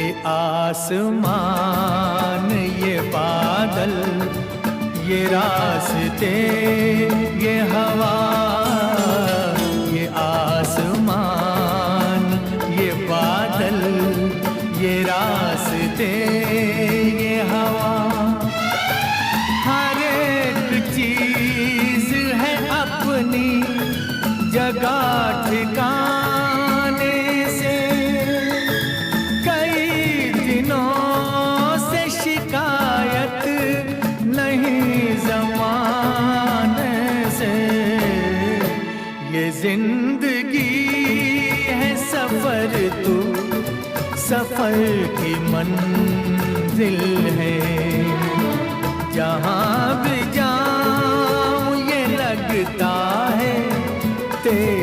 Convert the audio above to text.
ये आसमान, ये बादल, ये रास्ते, ये हवा। ये आसमान, ये बादल, ये रास्ते, ये हवा। हर एक चीज है अपनी जगह ठिकाने से। कई दिनों से शिकायत नहीं ज़माने से। ये जिंदगी है सफर, तू सफर की मंजिल है। जहाँ भी जाऊँ ये लगता है तेरे